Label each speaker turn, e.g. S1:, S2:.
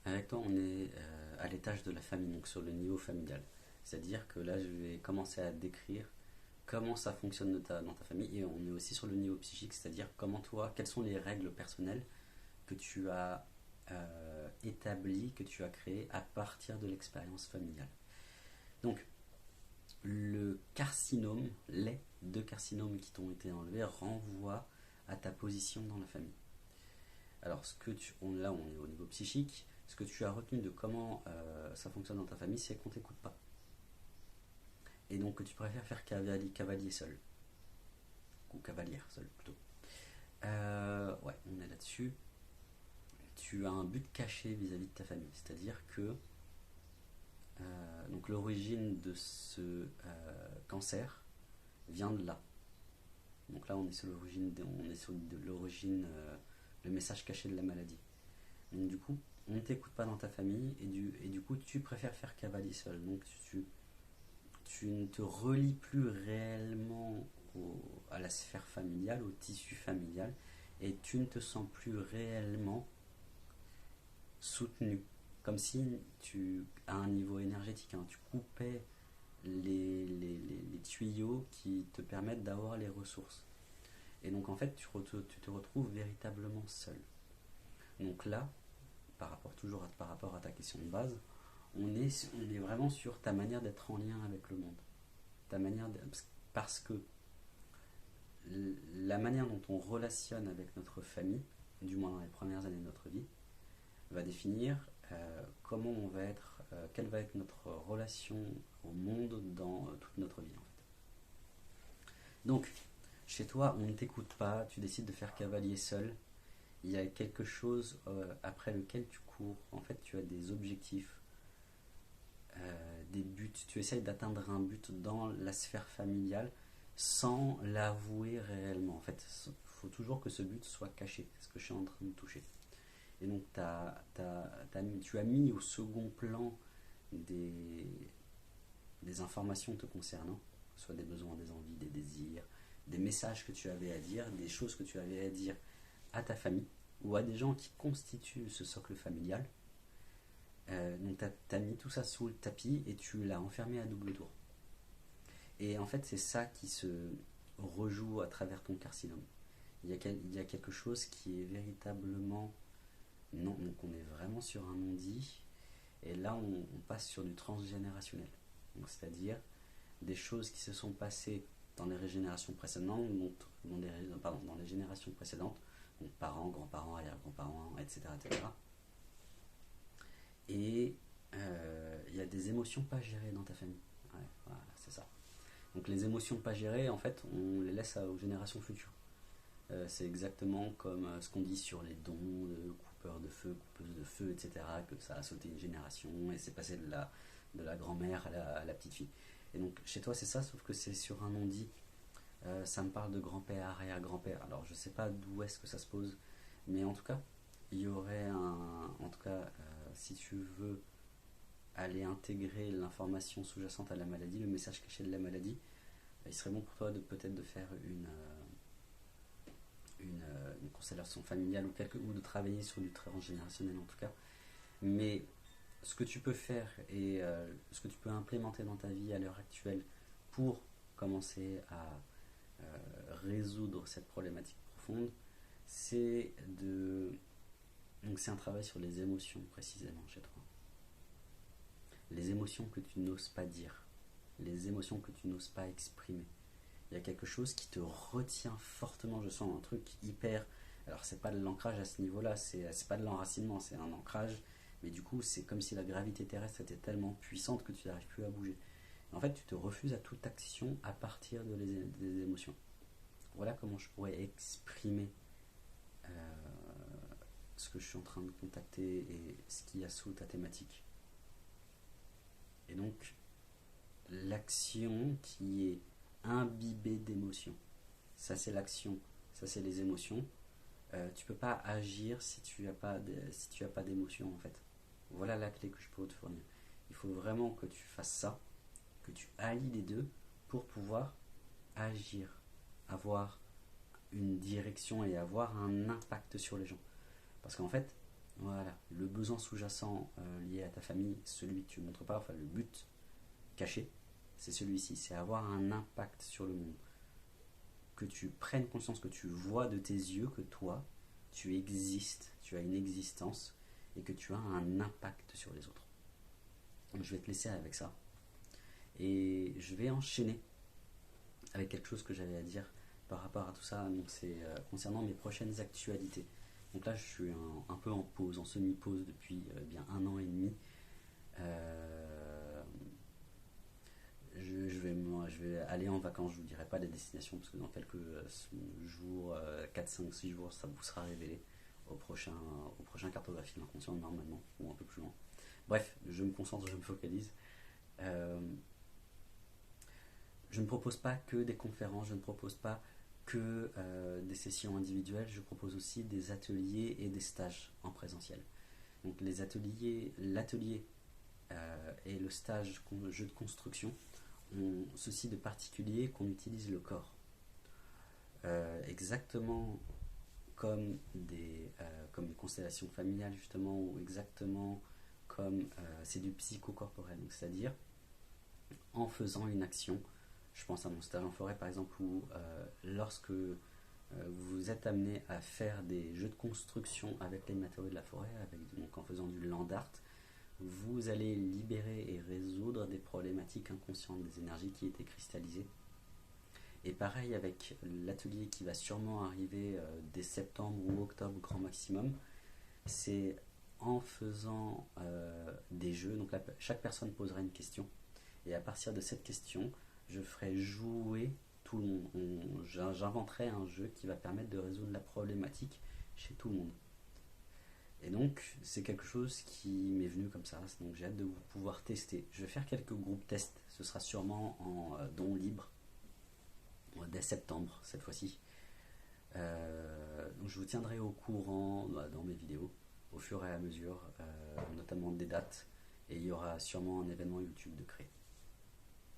S1: Avec toi, on est à l'étage de la famille, donc sur le niveau familial. C'est-à-dire que là, je vais commencer à décrire comment ça fonctionne dans ta famille, et on est aussi sur le niveau psychique, c'est-à-dire comment toi, quelles sont les règles personnelles que tu as établies, que tu as créées à partir de l'expérience familiale. Donc, le carcinome, les deux carcinomes qui t'ont été enlevés renvoient à ta position dans la famille. Alors, là, on est au niveau psychique. Ce que tu as retenu de comment ça fonctionne dans ta famille, c'est qu'on t'écoute pas. Et donc que tu préfères faire cavalier seul. Ou cavalière seul, plutôt. Ouais, on est là-dessus. Tu as un but caché vis-à-vis de ta famille. C'est-à-dire que donc l'origine de ce cancer vient de là. Donc là, on est sur l'origine, le message caché de la maladie. Donc du coup, on ne t'écoute pas dans ta famille et du coup, tu préfères faire cavalier seul. Donc tu ne te relis plus réellement à la sphère familiale, au tissu familial, et tu ne te sens plus réellement soutenu. Comme si à un niveau énergétique, hein, tu coupais les tuyaux qui te permettent d'avoir les ressources. Et donc en fait, tu te retrouves véritablement seul. Donc là, par rapport à ta question de base, on est vraiment sur ta manière d'être en lien avec le monde. Ta manière de, Parce que la manière dont on relationne avec notre famille, du moins dans les premières années de notre vie, va définir comment on va être, quelle va être notre relation au monde dans toute notre vie en fait. Donc, chez toi, on ne t'écoute pas, tu décides de faire cavalier seul, il y a quelque chose après lequel tu cours. En fait, tu as des objectifs, des buts, tu essayes d'atteindre un but dans la sphère familiale sans l'avouer réellement. En fait, il faut toujours que ce but soit caché, c'est ce que je suis en train de toucher. Et donc, tu as mis au second plan des, des informations te concernant, que ce soit des besoins, des envies, des désirs, des messages que tu avais à dire, des choses que tu avais à dire à ta famille ou à des gens qui constituent ce socle familial. Donc tu as mis tout ça sous le tapis et tu l'as enfermé à double tour. Et en fait, c'est ça qui se rejoue à travers ton carcinome. Il y a quelque chose qui est véritablement... Non, donc on est vraiment sur un non-dit. Et là, on passe sur du transgénérationnel. Donc, c'est-à-dire des choses qui se sont passées dans les générations précédentes, dans les générations précédentes, donc parents, grands-parents, arrière-grands-parents, etc., etc. Et il y a des émotions pas gérées dans ta famille. Ouais, voilà, c'est ça. Donc les émotions pas gérées, en fait, on les laisse aux générations futures. C'est exactement comme ce qu'on dit sur les dons de coupeurs de feu, coupeuses de feu, etc., que ça a sauté une génération et c'est passé de la grand-mère à la petite fille. Et donc chez toi c'est ça, sauf que c'est sur un non-dit. Ça me parle de grand-père, arrière-grand-père. Alors je sais pas d'où est-ce que ça se pose, mais en tout cas, il y aurait un... En tout cas, si tu veux aller intégrer l'information sous-jacente à la maladie, le message caché de la maladie, il serait bon pour toi de peut-être de faire une constellation familiale ou de travailler sur du transgénérationnel en tout cas. Mais ce que tu peux faire et ce que tu peux implémenter dans ta vie à l'heure actuelle pour commencer à résoudre cette problématique profonde, c'est de... Donc c'est un travail sur les émotions précisément chez toi. Les émotions que tu n'oses pas dire, les émotions que tu n'oses pas exprimer. Il y a quelque chose qui te retient fortement, je sens un truc hyper... Alors c'est pas de l'ancrage à ce niveau-là, c'est pas de l'enracinement, c'est un ancrage, mais du coup c'est comme si la gravité terrestre était tellement puissante que tu n'arrives plus à bouger. En fait, tu te refuses à toute action à partir des émotions. Voilà comment je pourrais exprimer ce que je suis en train de contacter et ce qu'il y a sous ta thématique. Et donc, l'action qui est imbibée d'émotions. Ça, c'est l'action. Ça, c'est les émotions. Tu peux pas agir si tu as pas d'émotions, en fait. Voilà la clé que je peux te fournir. Il faut vraiment que tu fasses ça, que tu allies les deux pour pouvoir agir, avoir une direction et avoir un impact sur les gens. Parce qu'en fait, Voilà, le besoin sous-jacent lié à ta famille, celui que tu ne montres pas, enfin le but caché, c'est celui-ci, c'est avoir un impact sur le monde. Que tu prennes conscience, que tu vois de tes yeux que toi, tu existes, tu as une existence et que tu as un impact sur les autres. Donc, je vais te laisser avec ça. Et je vais enchaîner avec quelque chose que j'avais à dire par rapport à tout ça. Donc c'est concernant mes prochaines actualités. Donc là, je suis un peu en pause, en semi-pause depuis bien 1 an et demi. Euh, je vais aller en vacances, je ne vous dirai pas les destinations parce que dans quelques jours, 4, 5, 6 jours, ça vous sera révélé au prochain cartographie de l'inconscient normalement, ou un peu plus loin. Bref, je me concentre, je me focalise. Euh, je ne propose pas que des conférences, je ne propose pas que des sessions individuelles, je propose aussi des ateliers et des stages en présentiel. Donc l'atelier et le stage jeu de construction ont ceci de particulier qu'on utilise le corps. Exactement comme une constellation familiale justement, ou exactement comme c'est du psychocorporel, donc c'est-à-dire en faisant une action. Je pense à mon stage en forêt par exemple, où lorsque vous êtes amené à faire des jeux de construction avec les matériaux de la forêt, donc en faisant du land art, vous allez libérer et résoudre des problématiques inconscientes, des énergies qui étaient cristallisées. Et pareil avec l'atelier qui va sûrement arriver dès septembre ou octobre grand maximum, c'est en faisant des jeux. Donc là, chaque personne posera une question et à partir de cette question, je ferai jouer tout le monde. J'inventerai un jeu qui va permettre de résoudre la problématique chez tout le monde. Et donc, c'est quelque chose qui m'est venu comme ça. Donc, j'ai hâte de pouvoir tester. Je vais faire quelques groupes tests. Ce sera sûrement en don libre dès septembre cette fois-ci. Donc, je vous tiendrai au courant dans mes vidéos au fur et à mesure, notamment des dates. Et il y aura sûrement un événement YouTube de créer.